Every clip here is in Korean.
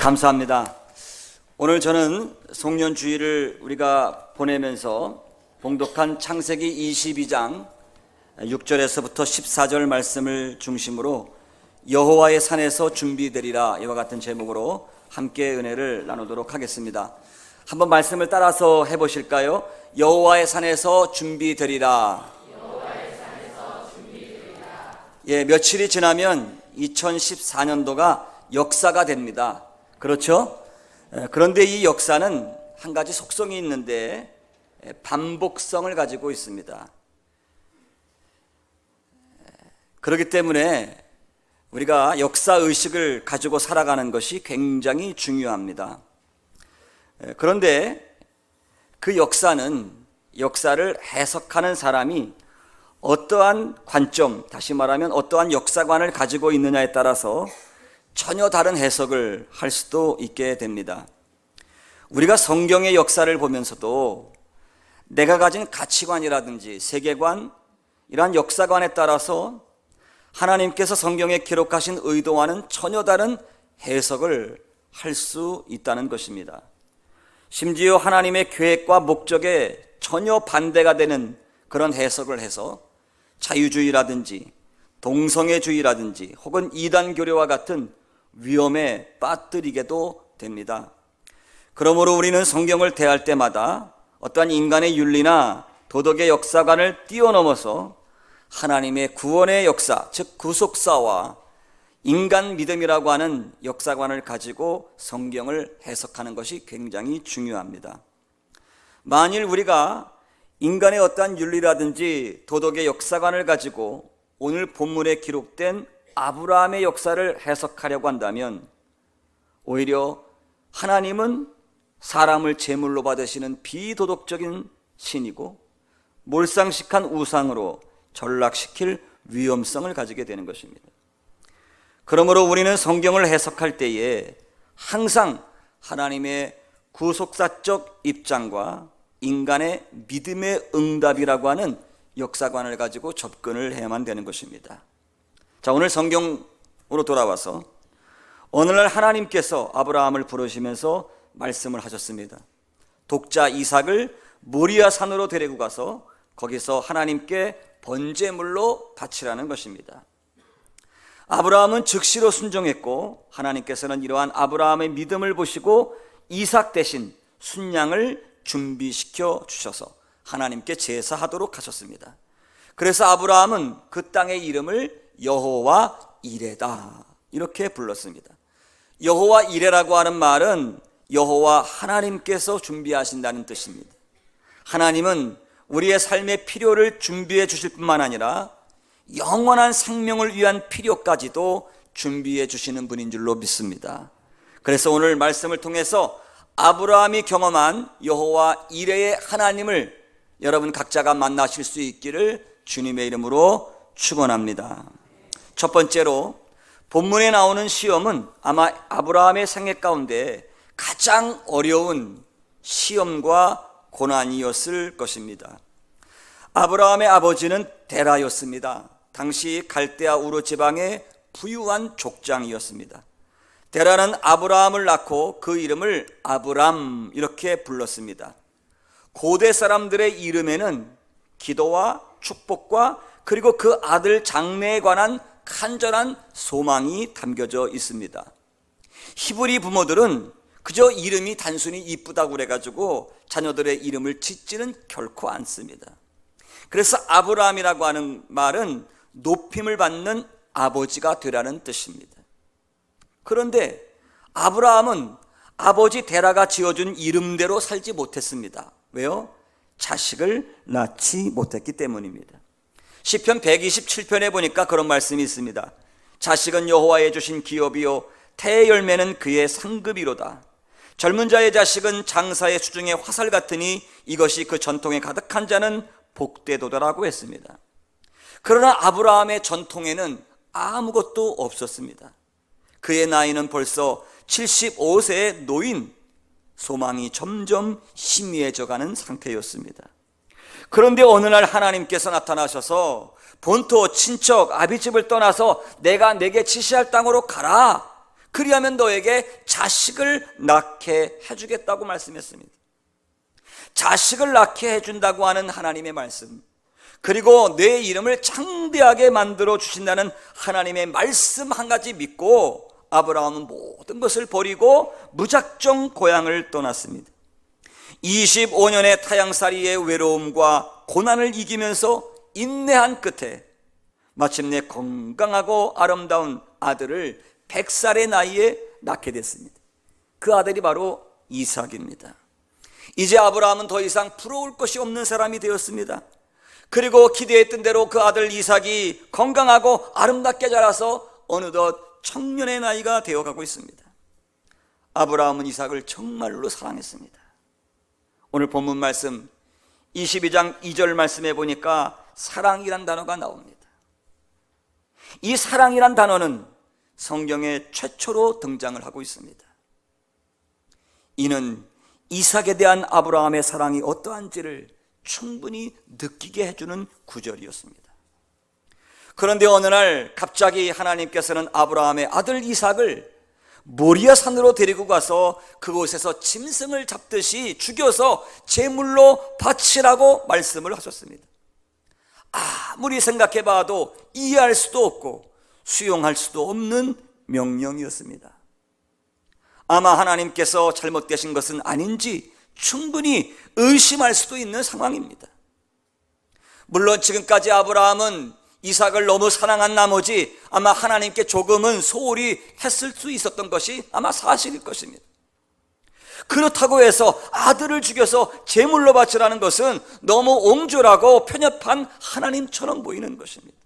감사합니다. 오늘 저는 송년주일을 우리가 보내면서 봉독한 창세기 22장 6절에서부터 14절 말씀을 중심으로 여호와의 산에서 준비되리라 이와 같은 제목으로 함께 은혜를 나누도록 하겠습니다. 한번 말씀을 따라서 해보실까요? 여호와의 산에서 준비되리라. 예, 며칠이 지나면 2014년도가 역사가 됩니다. 그렇죠? 그런데 이 역사는 한 가지 속성이 있는데 반복성을 가지고 있습니다. 그렇기 때문에 우리가 역사의식을 가지고 살아가는 것이 굉장히 중요합니다. 그런데 그 역사를 해석하는 사람이 어떠한 관점, 다시 말하면 어떠한 역사관을 가지고 있느냐에 따라서 전혀 다른 해석을 할 수도 있게 됩니다. 우리가 성경의 역사를 보면서도 내가 가진 가치관이라든지 세계관, 이러한 역사관에 따라서 하나님께서 성경에 기록하신 의도와는 전혀 다른 해석을 할 수 있다는 것입니다. 심지어 하나님의 계획과 목적에 전혀 반대가 되는 그런 해석을 해서 자유주의라든지 동성애주의라든지 혹은 이단교류와 같은 위험에 빠뜨리게도 됩니다. 그러므로 우리는 성경을 대할 때마다 어떠한 인간의 윤리나 도덕의 역사관을 뛰어넘어서 하나님의 구원의 역사, 즉 구속사와 인간 믿음이라고 하는 역사관을 가지고 성경을 해석하는 것이 굉장히 중요합니다. 만일 우리가 인간의 어떠한 윤리라든지 도덕의 역사관을 가지고 오늘 본문에 기록된 아브라함의 역사를 해석하려고 한다면 오히려 하나님은 사람을 제물로 받으시는 비도덕적인 신이고 몰상식한 우상으로 전락시킬 위험성을 가지게 되는 것입니다. 그러므로 우리는 성경을 해석할 때에 항상 하나님의 구속사적 입장과 인간의 믿음의 응답이라고 하는 역사관을 가지고 접근을 해야만 되는 것입니다. 자, 오늘 성경으로 돌아와서 오늘날 하나님께서 아브라함을 부르시면서 말씀을 하셨습니다. 독자 이삭을 모리아 산으로 데리고 가서 거기서 하나님께 번제물로 바치라는 것입니다. 아브라함은 즉시로 순종했고 하나님께서는 이러한 아브라함의 믿음을 보시고 이삭 대신 순양을 준비시켜 주셔서 하나님께 제사하도록 하셨습니다. 그래서 아브라함은 그 땅의 이름을 여호와 이레다 이렇게 불렀습니다. 여호와 이레라고 하는 말은 여호와 하나님께서 준비하신다는 뜻입니다. 하나님은 우리의 삶의 필요를 준비해 주실 뿐만 아니라 영원한 생명을 위한 필요까지도 준비해 주시는 분인 줄로 믿습니다. 그래서 오늘 말씀을 통해서 아브라함이 경험한 여호와 이레의 하나님을 여러분 각자가 만나실 수 있기를 주님의 이름으로 축원합니다. 첫 번째로 본문에 나오는 시험은 아마 아브라함의 생애 가운데 가장 어려운 시험과 고난이었을 것입니다. 아브라함의 아버지는 데라였습니다. 당시 갈대아 우르 지방의 부유한 족장이었습니다. 데라는 아브라함을 낳고 그 이름을 아브람 이렇게 불렀습니다. 고대 사람들의 이름에는 기도와 축복과 그리고 그 아들 장래에 관한 간절한 소망이 담겨져 있습니다. 히브리 부모들은 그저 이름이 단순히 이쁘다고 그래가지고 자녀들의 이름을 짓지는 결코 않습니다. 그래서 아브라함이라고 하는 말은 높임을 받는 아버지가 되라는 뜻입니다. 그런데 아브라함은 아버지 데라가 지어준 이름대로 살지 못했습니다. 왜요? 자식을 낳지 못했기 때문입니다. 시편 127편에 보니까 그런 말씀이 있습니다. 자식은 여호와의 주신 기업이요 태의 열매는 그의 상급이로다. 젊은 자의 자식은 장사의 수중의 화살 같으니 이것이 그 전통에 가득한 자는 복되도다라고 했습니다. 그러나 아브라함의 전통에는 아무것도 없었습니다. 그의 나이는 벌써 75세의 노인, 소망이 점점 희미해져가는 상태였습니다. 그런데 어느 날 하나님께서 나타나셔서 본토, 친척, 아비집을 떠나서 내가 내게 지시할 땅으로 가라. 그리하면 너에게 자식을 낳게 해주겠다고 말씀했습니다. 자식을 낳게 해준다고 하는 하나님의 말씀, 그리고 내 이름을 창대하게 만들어 주신다는 하나님의 말씀 한 가지 믿고 아브라함은 모든 것을 버리고 무작정 고향을 떠났습니다. 25년의 타향살이의 외로움과 고난을 이기면서 인내한 끝에 마침내 건강하고 아름다운 아들을 100살의 나이에 낳게 됐습니다. 그 아들이 바로 이삭입니다. 이제 아브라함은 더 이상 부러울 것이 없는 사람이 되었습니다. 그리고 기대했던 대로 그 아들 이삭이 건강하고 아름답게 자라서 어느덧 청년의 나이가 되어가고 있습니다. 아브라함은 이삭을 정말로 사랑했습니다. 오늘 본문 말씀 22장 2절 말씀에 보니까 사랑이란 단어가 나옵니다. 이 사랑이란 단어는 성경에 최초로 등장을 하고 있습니다. 이는 이삭에 대한 아브라함의 사랑이 어떠한지를 충분히 느끼게 해주는 구절이었습니다. 그런데 어느 날 갑자기 하나님께서는 아브라함의 아들 이삭을 모리아 산으로 데리고 가서 그곳에서 짐승을 잡듯이 죽여서 제물로 바치라고 말씀을 하셨습니다. 아무리 생각해봐도 이해할 수도 없고 수용할 수도 없는 명령이었습니다. 아마 하나님께서 잘못되신 것은 아닌지 충분히 의심할 수도 있는 상황입니다. 물론 지금까지 아브라함은 이삭을 너무 사랑한 나머지 아마 하나님께 조금은 소홀히 했을 수 있었던 것이 아마 사실일 것입니다. 그렇다고 해서 아들을 죽여서 제물로 바치라는 것은 너무 옹졸하고 편협한 하나님처럼 보이는 것입니다.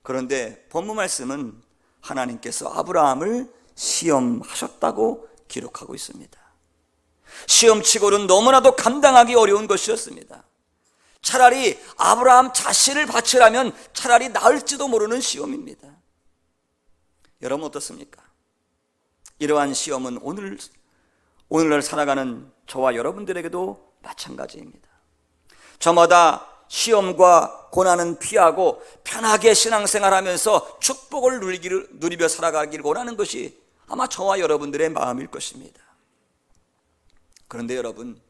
그런데 본문 말씀은 하나님께서 아브라함을 시험하셨다고 기록하고 있습니다. 시험치고는 너무나도 감당하기 어려운 것이었습니다. 차라리 아브라함 자신을 바치라면 차라리 나을지도 모르는 시험입니다. 여러분 어떻습니까? 이러한 시험은 오늘날 살아가는 저와 여러분들에게도 마찬가지입니다. 저마다 시험과 고난은 피하고 편하게 신앙생활하면서 축복을 누리며 살아가기를 원하는 것이 아마 저와 여러분들의 마음일 것입니다. 그런데 여러분,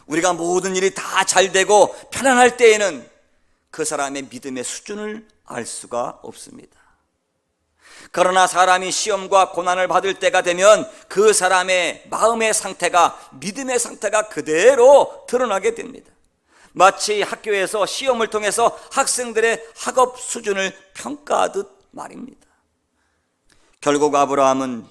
우리가 모든 일이 다 잘되고 편안할 때에는 그 사람의 믿음의 수준을 알 수가 없습니다. 그러나 사람이 시험과 고난을 받을 때가 되면 그 사람의 마음의 상태가, 믿음의 상태가 그대로 드러나게 됩니다. 마치 학교에서 시험을 통해서 학생들의 학업 수준을 평가하듯 말입니다. 결국 아브라함은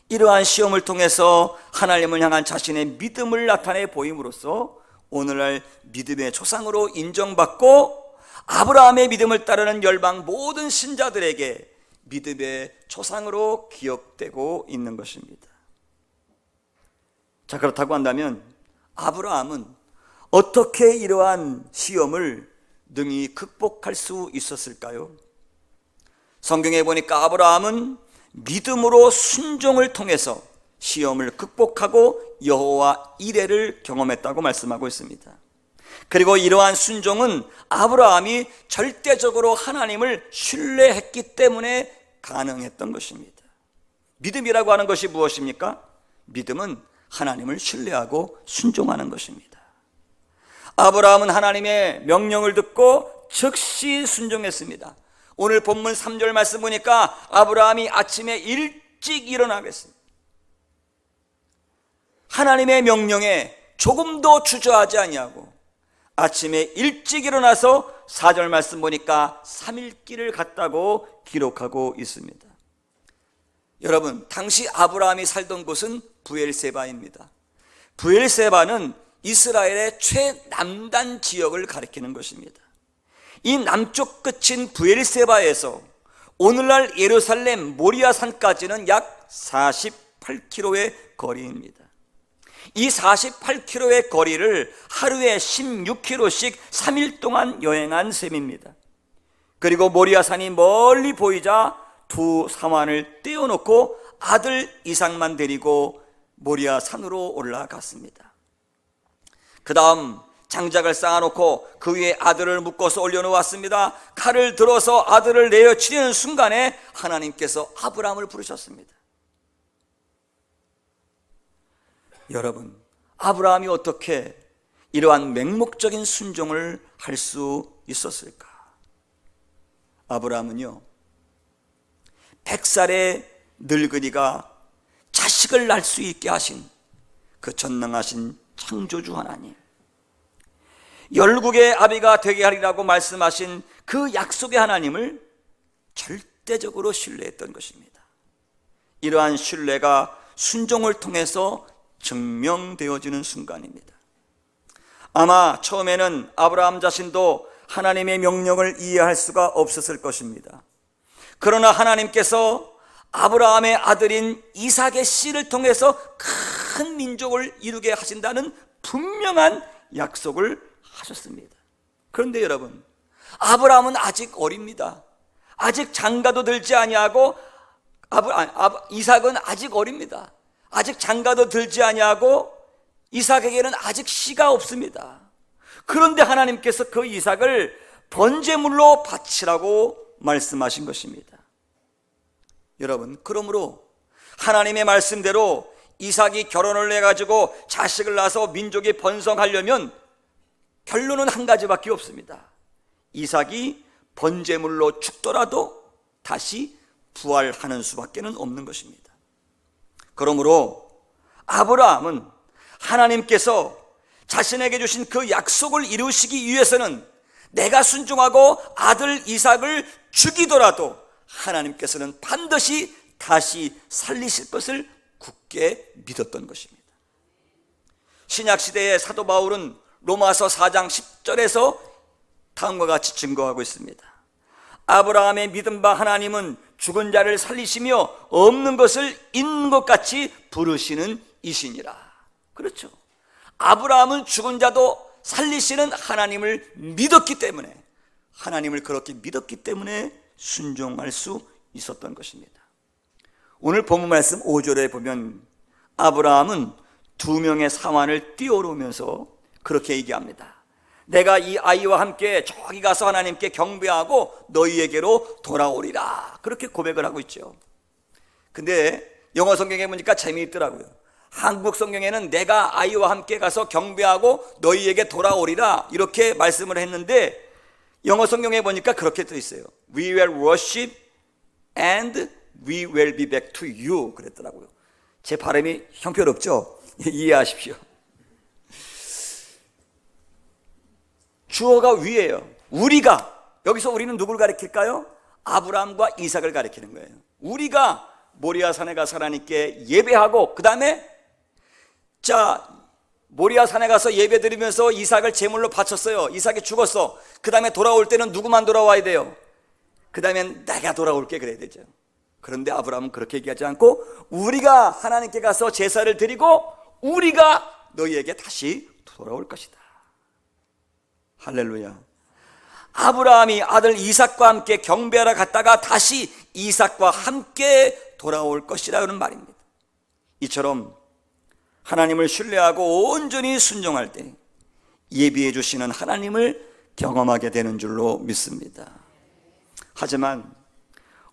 이러한 시험을 통해서 하나님을 향한 자신의 믿음을 나타내 보임으로써 오늘날 믿음의 조상으로 인정받고 아브라함의 믿음을 따르는 열방 모든 신자들에게 믿음의 조상으로 기억되고 있는 것입니다. 자, 그렇다고 한다면 아브라함은 어떻게 이러한 시험을 능히 극복할 수 있었을까요? 성경에 보니까 아브라함은 믿음으로 순종을 통해서 시험을 극복하고 여호와 이레를 경험했다고 말씀하고 있습니다. 그리고 이러한 순종은 아브라함이 절대적으로 하나님을 신뢰했기 때문에 가능했던 것입니다. 믿음이라고 하는 것이 무엇입니까? 믿음은 하나님을 신뢰하고 순종하는 것입니다. 아브라함은 하나님의 명령을 듣고 즉시 순종했습니다. 오늘 본문 3절 말씀 보니까 아브라함이 아침에 일찍 일어나겠습니다. 하나님의 명령에 조금도 주저하지 아니하고 아침에 일찍 일어나서 4절 말씀 보니까 3일길을 갔다고 기록하고 있습니다. 여러분, 당시 아브라함이 살던 곳은 브엘세바입니다. 브엘세바는 이스라엘의 최남단 지역을 가리키는 것입니다. 이 남쪽 끝인 브엘세바에서 오늘날 예루살렘 모리아산까지는 약 48km의 거리입니다. 이 48km의 거리를 하루에 16km씩 3일 동안 여행한 셈입니다. 그리고 모리아산이 멀리 보이자 두 사환을 떼어놓고 아들 이삭만 데리고 모리아산으로 올라갔습니다. 그 다음 장작을 쌓아놓고 그 위에 아들을 묶어서 올려놓았습니다. 칼을 들어서 아들을 내어치려는 순간에 하나님께서 아브라함을 부르셨습니다. 여러분, 아브라함이 어떻게 이러한 맹목적인 순종을 할 수 있었을까? 아브라함은요, 100살의 늙은이가 자식을 낳을 수 있게 하신 그 전능하신 창조주 하나님, 열국의 아비가 되게 하리라고 말씀하신 그 약속의 하나님을 절대적으로 신뢰했던 것입니다. 이러한 신뢰가 순종을 통해서 증명되어지는 순간입니다. 아마 처음에는 아브라함 자신도 하나님의 명령을 이해할 수가 없었을 것입니다. 그러나 하나님께서 아브라함의 아들인 이삭의 씨를 통해서 큰 민족을 이루게 하신다는 분명한 약속을 하셨습니다. 그런데 여러분, 아브라함은 아직 어립니다. 아직 장가도 들지 아니하고 이삭은 아직 어립니다. 아직 장가도 들지 아니하고 이삭에게는 아직 씨가 없습니다. 그런데 하나님께서 그 이삭을 번제물로 바치라고 말씀하신 것입니다. 여러분, 그러므로 하나님의 말씀대로 이삭이 결혼을 해가지고 자식을 낳아서 민족이 번성하려면 결론은 한 가지밖에 없습니다. 이삭이 번제물로 죽더라도 다시 부활하는 수밖에 없는 것입니다. 그러므로 아브라함은 하나님께서 자신에게 주신 그 약속을 이루시기 위해서는 내가 순종하고 아들 이삭을 죽이더라도 하나님께서는 반드시 다시 살리실 것을 굳게 믿었던 것입니다. 신약시대의 사도 바울은 로마서 4장 10절에서 다음과 같이 증거하고 있습니다. 아브라함의 믿은 바 하나님은 죽은 자를 살리시며 없는 것을 있는 것 같이 부르시는 이시니라. 그렇죠. 아브라함은 죽은 자도 살리시는 하나님을 믿었기 때문에, 하나님을 그렇게 믿었기 때문에 순종할 수 있었던 것입니다. 오늘 본문 말씀 5절에 보면 아브라함은 2명의 사환을 뛰어오르면서 그렇게 얘기합니다. 내가 이 아이와 함께 저기 가서 하나님께 경배하고 너희에게로 돌아오리라. 그렇게 고백을 하고 있죠. 근데 영어 성경에 보니까 재미있더라고요. 한국 성경에는 내가 아이와 함께 가서 경배하고 너희에게 돌아오리라 이렇게 말씀을 했는데, 영어 성경에 보니까 그렇게 써 있어요. We will worship and we will be back to you 그랬더라고요. 제 발음이 형편없죠? 이해하십시오. 주어가 위에요. 우리가, 여기서 우리는 누구를 가리킬까요? 아브라함과 이삭을 가리키는 거예요. 우리가 모리아산에 가서 하나님께 예배하고, 그 다음에 모리아산에 가서 예배 드리면서 이삭을 제물로 바쳤어요. 이삭이 죽었어. 그 다음에 돌아올 때는 누구만 돌아와야 돼요? 그 다음엔 내가 돌아올게 그래야 되죠. 그런데 아브라함은 그렇게 얘기하지 않고 우리가 하나님께 가서 제사를 드리고 우리가 너희에게 다시 돌아올 것이다. 할렐루야. 아브라함이 아들 이삭과 함께 경배하러 갔다가 다시 이삭과 함께 돌아올 것이라는 말입니다. 이처럼 하나님을 신뢰하고 온전히 순종할 때 예비해 주시는 하나님을 경험하게 되는 줄로 믿습니다. 하지만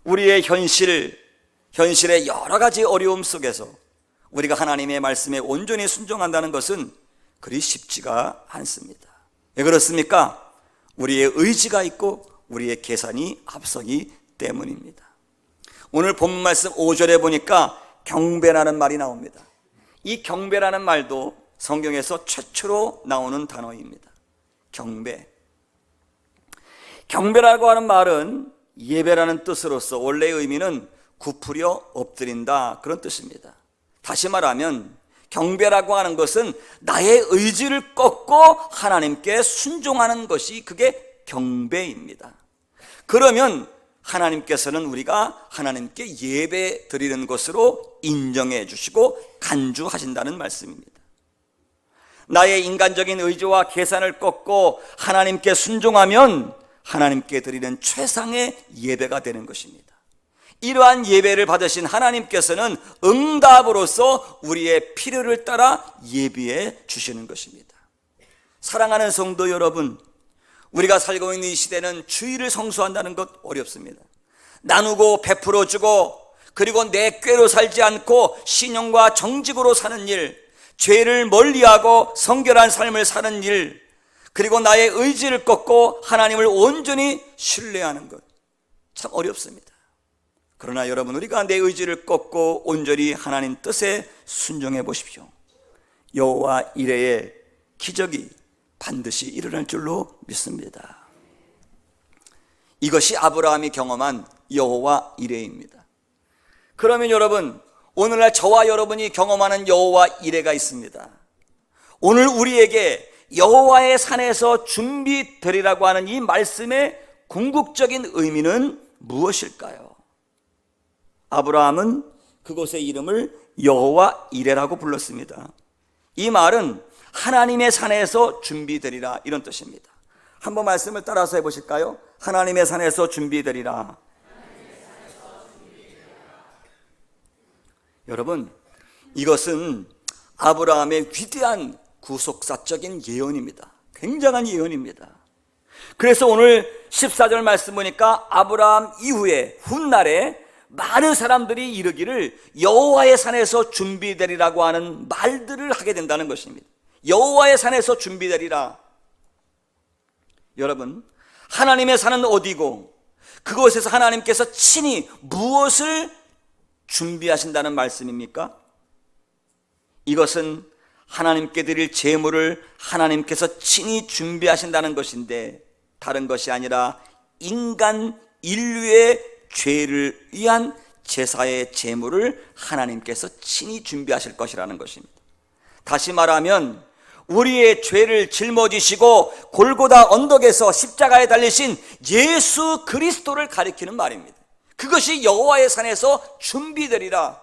우리의 현실의 여러 가지 어려움 속에서 우리가 하나님의 말씀에 온전히 순종한다는 것은 그리 쉽지가 않습니다. 왜 그렇습니까? 우리의 의지가 있고 우리의 계산이 앞서기 때문입니다. 오늘 본문 말씀 5절에 보니까 경배라는 말이 나옵니다. 이 경배라는 말도 성경에서 최초로 나오는 단어입니다. 경배라고 하는 말은 예배라는 뜻으로서 원래의 의미는 굽으려 엎드린다 그런 뜻입니다. 다시 말하면 경배라고 하는 것은 나의 의지를 꺾고 하나님께 순종하는 것이 그게 경배입니다. 그러면 하나님께서는 우리가 하나님께 예배 드리는 것으로 인정해 주시고 간주하신다는 말씀입니다. 나의 인간적인 의지와 계산을 꺾고 하나님께 순종하면 하나님께 드리는 최상의 예배가 되는 것입니다. 이러한 예배를 받으신 하나님께서는 응답으로서 우리의 필요를 따라 예비해 주시는 것입니다. 사랑하는 성도 여러분, 우리가 살고 있는 이 시대는 주의를 성수한다는 것 어렵습니다. 나누고 베풀어주고, 그리고 내 꾀로 살지 않고 신용과 정직으로 사는 일, 죄를 멀리하고 성결한 삶을 사는 일, 그리고 나의 의지를 꺾고 하나님을 온전히 신뢰하는 것, 참 어렵습니다. 그러나 여러분, 우리가 내 의지를 꺾고 온전히 하나님 뜻에 순종해 보십시오. 여호와 이레의 기적이 반드시 일어날 줄로 믿습니다. 이것이 아브라함이 경험한 여호와 이레입니다. 그러면 여러분, 오늘날 저와 여러분이 경험하는 여호와 이레가 있습니다. 오늘 우리에게 여호와의 산에서 준비되리라고 하는 이 말씀의 궁극적인 의미는 무엇일까요? 아브라함은 그곳의 이름을 여호와 이레라고 불렀습니다. 이 말은 하나님의 산에서 준비되리라, 이런 뜻입니다. 한번 말씀을 따라서 해보실까요? 하나님의 산에서 준비되리라. 여러분, 이것은 아브라함의 위대한 구속사적인 예언입니다. 굉장한 예언입니다. 그래서 오늘 14절 말씀 보니까 아브라함 이후에 훗날에 많은 사람들이 이르기를 여호와의 산에서 준비되리라고 하는 말들을 하게 된다는 것입니다. 여호와의 산에서 준비되리라. 여러분, 하나님의 산은 어디고 그곳에서 하나님께서 친히 무엇을 준비하신다는 말씀입니까? 이것은 하나님께 드릴 제물을 하나님께서 친히 준비하신다는 것인데, 다른 것이 아니라 인간 인류의 죄를 위한 제사의 제물을 하나님께서 친히 준비하실 것이라는 것입니다. 다시 말하면 우리의 죄를 짊어지시고 골고다 언덕에서 십자가에 달리신 예수 그리스도를 가리키는 말입니다. 그것이 여호와의 산에서 준비되리라.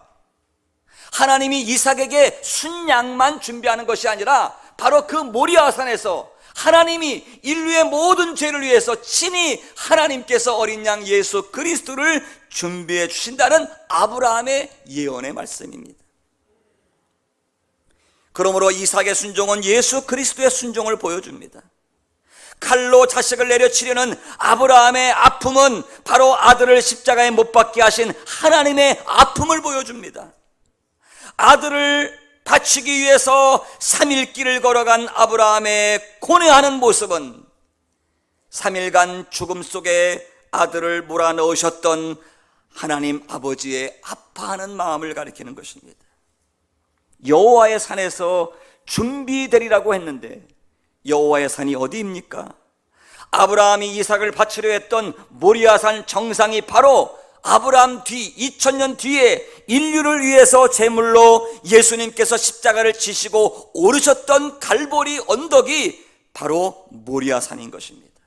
하나님이 이삭에게 순양만 준비하는 것이 아니라 바로 그 모리아 산에서 하나님이 인류의 모든 죄를 위해서 친히 하나님께서 어린 양 예수 그리스도를 준비해 주신다는 아브라함의 예언의 말씀입니다. 그러므로 이삭의 순종은 예수 그리스도의 순종을 보여줍니다. 칼로 자식을 내려치려는 아브라함의 아픔은 바로 아들을 십자가에 못 박게 하신 하나님의 아픔을 보여줍니다. 아들을 바치기 위해서 3일 길을 걸어간 아브라함의 고뇌하는 모습은 3일간 죽음 속에 아들을 몰아넣으셨던 하나님 아버지의 아파하는 마음을 가리키는 것입니다. 여호와의 산에서 준비되리라고 했는데 여호와의 산이 어디입니까? 아브라함이 이삭을 바치려 했던 모리아산 정상이 바로 아브라함 뒤 2000년 뒤에 인류를 위해서 제물로 예수님께서 십자가를 지시고 오르셨던 갈보리 언덕이 바로 모리아산인 것입니다.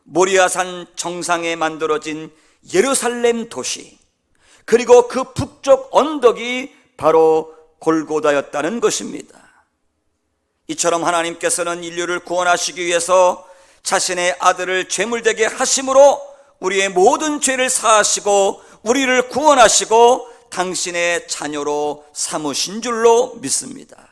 모리아산 정상에 만들어진 예루살렘 도시, 그리고 그 북쪽 언덕이 바로 골고다였다는 것입니다. 이처럼 하나님께서는 인류를 구원하시기 위해서 자신의 아들을 제물되게 하심으로 우리의 모든 죄를 사하시고 우리를 구원하시고 당신의 자녀로 삼으신 줄로 믿습니다.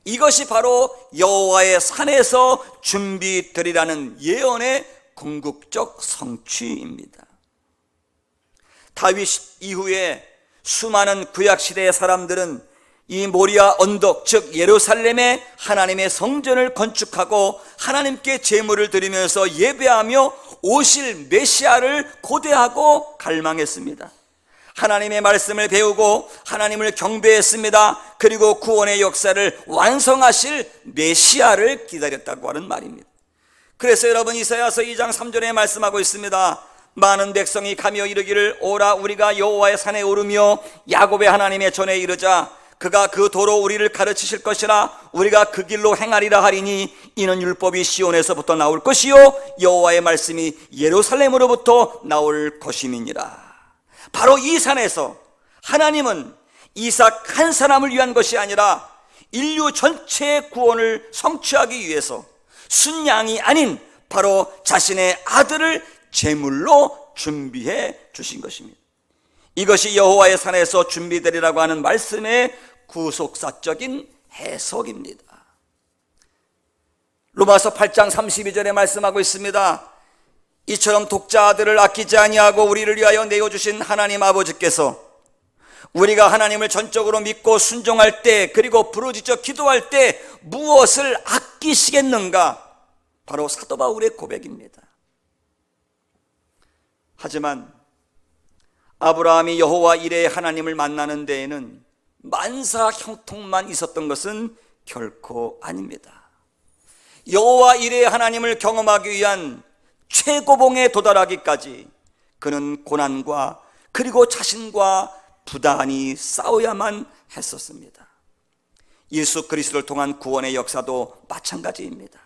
이것이 바로 여호와의 산에서 준비되리라는 예언의 궁극적 성취입니다. 다윗 이후에 수많은 구약시대의 사람들은 이 모리아 언덕, 즉 예루살렘에 하나님의 성전을 건축하고 하나님께 제물을 드리면서 예배하며 오실 메시아를 고대하고 갈망했습니다. 하나님의 말씀을 배우고 하나님을 경배했습니다. 그리고 구원의 역사를 완성하실 메시아를 기다렸다고 하는 말입니다. 그래서 여러분, 이사야서 2장 3절에 말씀하고 있습니다. 많은 백성이 가며 이르기를 오라, 우리가 여호와의 산에 오르며 야곱의 하나님의 전에 이르자. 그가 그 도로 우리를 가르치실 것이라. 우리가 그 길로 행하리라 하리니 이는 율법이 시온에서부터 나올 것이요 여호와의 말씀이 예루살렘으로부터 나올 것임이니라. 바로 이 산에서 하나님은 이삭 한 사람을 위한 것이 아니라 인류 전체의 구원을 성취하기 위해서 순양이 아닌 바로 자신의 아들을 제물로 준비해 주신 것입니다. 이것이 여호와의 산에서 준비되리라고 하는 말씀의 구속사적인 해석입니다. 로마서 8장 32절에 말씀하고 있습니다. 이처럼 독자 아들을 아끼지 아니하고 우리를 위하여 내어주신 하나님 아버지께서 우리가 하나님을 전적으로 믿고 순종할 때, 그리고 부르짖어 기도할 때 무엇을 아끼시겠는가? 바로 사도 바울의 고백입니다. 하지만 아브라함이 여호와 이레의 하나님을 만나는 데에는 만사 형통만 있었던 것은 결코 아닙니다. 여호와 이레의 하나님을 경험하기 위한 최고봉에 도달하기까지 그는 고난과 그리고 자신과 부단히 싸워야만 했었습니다. 예수 그리스도를 통한 구원의 역사도 마찬가지입니다.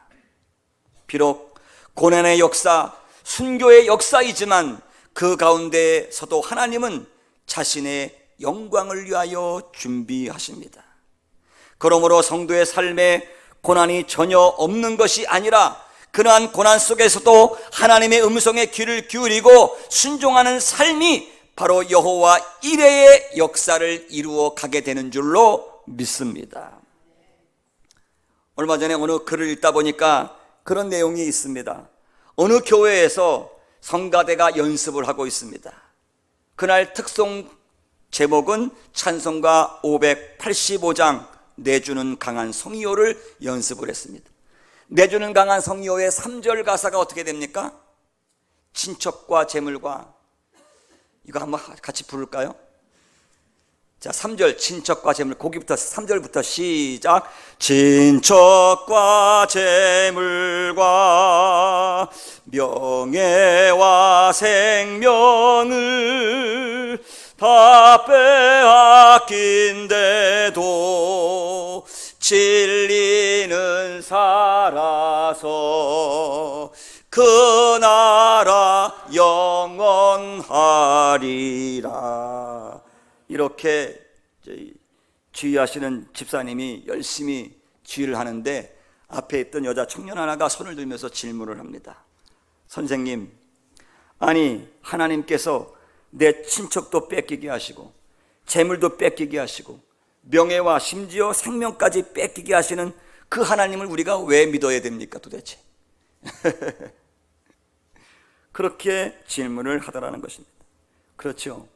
비록 고난의 역사, 순교의 역사이지만 그 가운데서도 하나님은 자신의 영광을 위하여 준비하십니다. 그러므로 성도의 삶에 고난이 전혀 없는 것이 아니라 그러한 고난 속에서도 하나님의 음성에 귀를 기울이고 순종하는 삶이 바로 여호와 이레의 역사를 이루어 가게 되는 줄로 믿습니다. 얼마 전에 어느 글을 읽다 보니까 그런 내용이 있습니다. 어느 교회에서 성가대가 연습을 하고 있습니다. 그날 특송 제목은 찬송가 585장 내주는 강한 성의호를 연습을 했습니다. 내주는 강한 성의호의 3절 가사가 어떻게 됩니까? 친척과 재물과, 이거 한번 같이 부를까요? 자, 3절 친척과 재물, 거기부터 3절부터 시작. 친척과 재물과 명예와 생명을 다 빼앗긴데도 진리는 살아서 그 나라 영원하리라. 이렇게 지휘하시는 집사님이 열심히 지휘를 하는데 앞에 있던 여자 청년 하나가 손을 들면서 질문을 합니다. 선생님, 아니 하나님께서 내 친척도 뺏기게 하시고 재물도 뺏기게 하시고 명예와 심지어 생명까지 뺏기게 하시는 그 하나님을 우리가 왜 믿어야 됩니까 도대체? 그렇게 질문을 하더라는 것입니다. 그렇죠.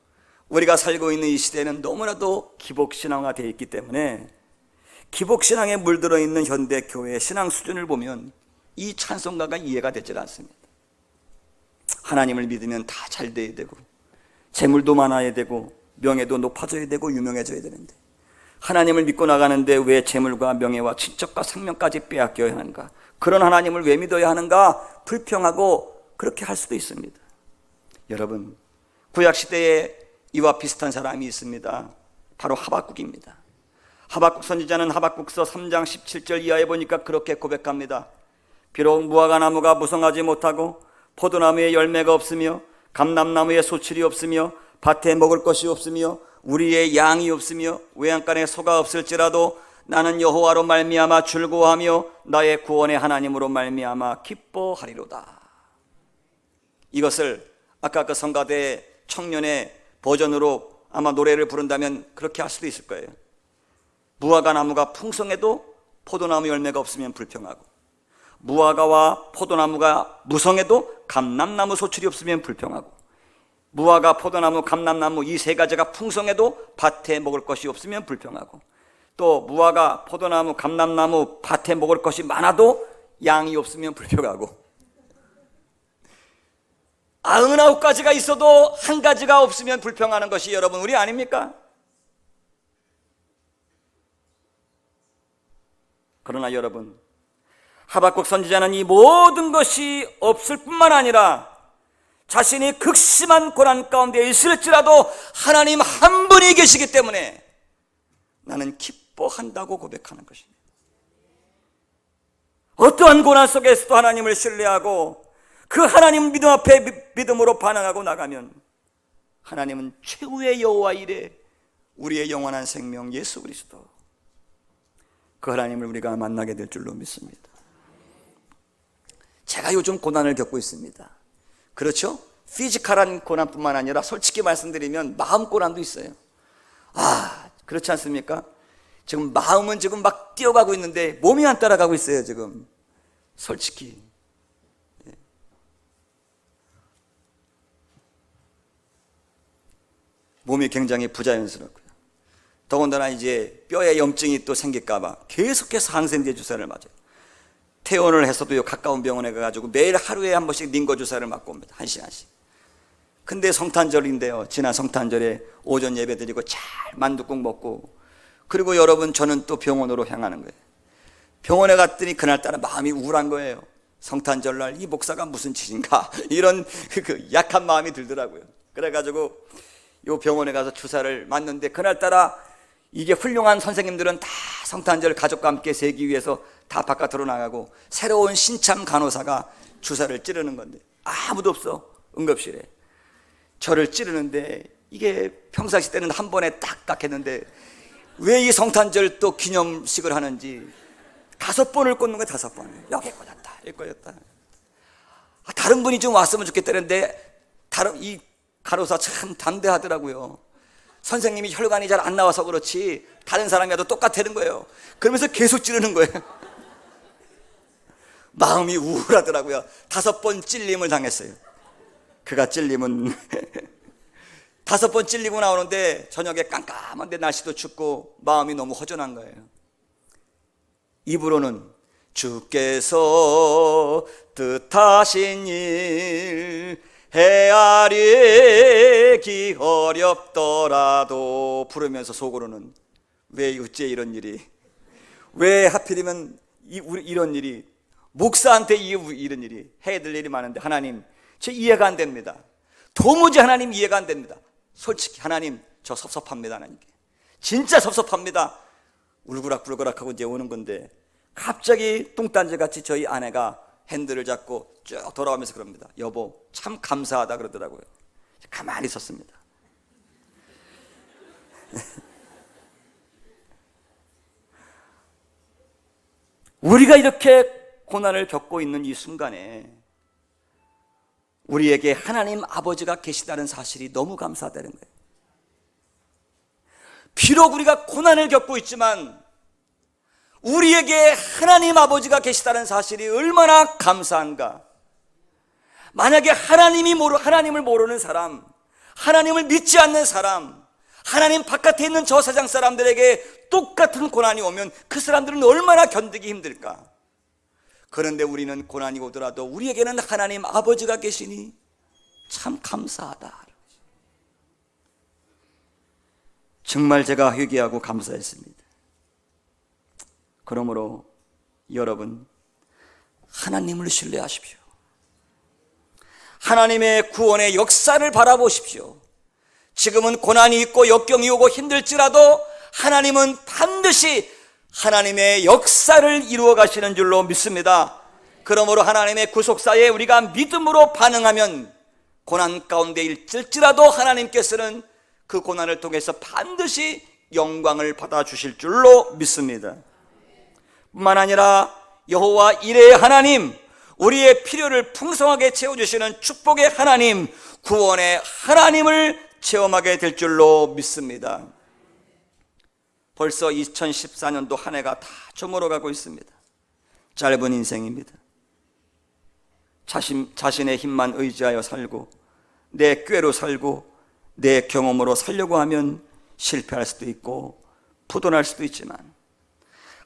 우리가 살고 있는 이 시대는 너무나도 기복신앙화 되어 있기 때문에 기복신앙에 물들어 있는 현대 교회의 신앙 수준을 보면 이 찬송가가 이해가 되질 않습니다. 하나님을 믿으면 다 잘 돼야 되고 재물도 많아야 되고 명예도 높아져야 되고 유명해져야 되는데 하나님을 믿고 나가는데 왜 재물과 명예와 친척과 생명까지 빼앗겨야 하는가? 그런 하나님을 왜 믿어야 하는가? 불평하고 그렇게 할 수도 있습니다. 여러분, 구약시대에 이와 비슷한 사람이 있습니다. 바로 하박국입니다. 하박국 선지자는 하박국서 3장 17절 이하에 보니까 그렇게 고백합니다. 비록 무화과 나무가 무성하지 못하고 포도나무에 열매가 없으며 감람나무에 소출이 없으며 밭에 먹을 것이 없으며 우리의 양이 없으며 외양간에 소가 없을지라도 나는 여호와로 말미암아 즐거워하며 나의 구원의 하나님으로 말미암아 기뻐하리로다. 이것을 아까 그 성가대 청년의 버전으로 아마 노래를 부른다면 그렇게 할 수도 있을 거예요. 무화과 나무가 풍성해도 포도나무 열매가 없으면 불평하고 무화과와 포도나무가 무성해도 감람나무 소출이 없으면 불평하고 무화과, 포도나무, 감람나무 이 세 가지가 풍성해도 밭에 먹을 것이 없으면 불평하고 또 무화과, 포도나무, 감람나무 밭에 먹을 것이 많아도 양이 없으면 불평하고 99가지가 있어도 한 가지가 없으면 불평하는 것이 여러분 우리 아닙니까? 그러나 여러분, 하박국 선지자는 이 모든 것이 없을 뿐만 아니라 자신이 극심한 고난 가운데 있을지라도 하나님 한 분이 계시기 때문에 나는 기뻐한다고 고백하는 것입니다. 어떠한 고난 속에서도 하나님을 신뢰하고 그 하나님 믿음 앞에 믿음으로 반응하고 나가면 하나님은 최후의 여호와 이레 우리의 영원한 생명 예수 그리스도 그 하나님을 우리가 만나게 될 줄로 믿습니다. 제가 요즘 고난을 겪고 있습니다. 그렇죠? 피지컬한 고난뿐만 아니라 솔직히 말씀드리면 마음 고난도 있어요. 그렇지 않습니까? 지금 마음은 지금 막 뛰어가고 있는데 몸이 안 따라가고 있어요. 지금 솔직히. 몸이 굉장히 부자연스럽고요. 더군다나 이제 뼈에 염증이 또 생길까봐 계속해서 항생제 주사를 맞아요. 퇴원을 했어도 가까운 병원에 가가지고 매일 하루에 한 번씩 링거 주사를 맞고 옵니다. 1시간씩. 근데 성탄절인데요. 지난 성탄절에 오전 예배 드리고 잘 만둣국 먹고, 그리고 여러분 저는 또 병원으로 향하는 거예요. 병원에 갔더니 그날따라 마음이 우울한 거예요. 성탄절날 이 목사가 무슨 짓인가 이런 그 약한 마음이 들더라고요. 그래가지고 요 병원에 가서 주사를 맞는데, 그날따라 이게 훌륭한 선생님들은 다 성탄절 가족과 함께 세기 위해서 다 바깥으로 나가고 새로운 신참 간호사가 주사를 찌르는 건데 아무도 없어. 응급실에 저를 찌르는데, 이게 평상시 때는 한 번에 딱딱 했는데 왜 이 성탄절 또 기념식을 하는지 5번을 꽂는 거야. 5번. 여기 꽂았다, 여기 꽂았다. 다른 분이 좀 왔으면 좋겠다는데 이 간호사 참 담대하더라고요. 선생님이 혈관이 잘 안 나와서 그렇지 다른 사람이 와도 똑같다는 거예요. 그러면서 계속 찌르는 거예요. 마음이 우울하더라고요. 5번 찔림을 당했어요. 그가 찔림은 5번 찔리고 나오는데 저녁에 깜깜한데 날씨도 춥고 마음이 너무 허전한 거예요. 입으로는 주께서 뜻하신 일 헤아리기 어렵더라도 부르면서 속으로는 왜 어째 이런 일이, 왜 하필이면 이런 일이, 목사한테 이런 일이 해야 될 일이 많은데 하나님 저 이해가 안 됩니다. 도무지 하나님 이해가 안 됩니다. 솔직히 하나님 저 섭섭합니다. 하나님께 진짜 섭섭합니다. 울그락불그락하고 이제 오는 건데 갑자기 뚱딴지같이 저희 아내가 핸들을 잡고 쭉 돌아가면서 그럽니다. 여보 참 감사하다 그러더라고요. 가만히 있었습니다. 우리가 이렇게 고난을 겪고 있는 이 순간에 우리에게 하나님 아버지가 계시다는 사실이 너무 감사하다는 거예요. 비록 우리가 고난을 겪고 있지만 우리에게 하나님 아버지가 계시다는 사실이 얼마나 감사한가. 만약에 하나님을 모르는 사람, 하나님을 믿지 않는 사람, 하나님 바깥에 있는 저 세상 사람들에게 똑같은 고난이 오면 그 사람들은 얼마나 견디기 힘들까. 그런데 우리는 고난이 오더라도 우리에게는 하나님 아버지가 계시니 참 감사하다. 정말 제가 회개하고 감사했습니다. 그러므로 여러분 하나님을 신뢰하십시오. 하나님의 구원의 역사를 바라보십시오. 지금은 고난이 있고 역경이 오고 힘들지라도 하나님은 반드시 하나님의 역사를 이루어 가시는 줄로 믿습니다. 그러므로 하나님의 구속사에 우리가 믿음으로 반응하면 고난 가운데 있을지라도 하나님께서는 그 고난을 통해서 반드시 영광을 받아주실 줄로 믿습니다. 뿐만 아니라 여호와 이레의 하나님, 우리의 필요를 풍성하게 채워주시는 축복의 하나님, 구원의 하나님을 체험하게 될 줄로 믿습니다. 벌써 2014년도 한 해가 다 저물어가고 있습니다. 짧은 인생입니다. 자신의 힘만 의지하여 살고 내 꾀로 살고 내 경험으로 살려고 하면 실패할 수도 있고 부도날 수도 있지만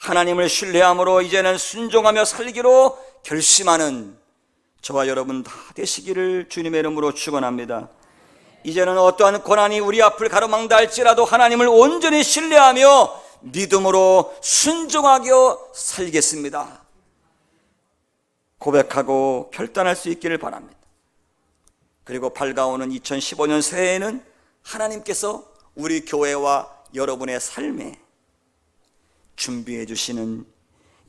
하나님을 신뢰함으로 이제는 순종하며 살기로 결심하는 저와 여러분 다 되시기를 주님의 이름으로 축원합니다. 이제는 어떠한 고난이 우리 앞을 가로막다 할지라도 하나님을 온전히 신뢰하며 믿음으로 순종하게 살겠습니다. 고백하고 결단할 수 있기를 바랍니다. 그리고 밝아오는 2015년 새해에는 하나님께서 우리 교회와 여러분의 삶에 준비해 주시는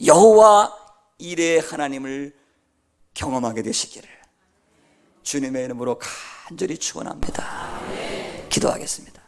여호와 이레의 하나님을 경험하게 되시기를 주님의 이름으로 간절히 축원합니다. 기도하겠습니다.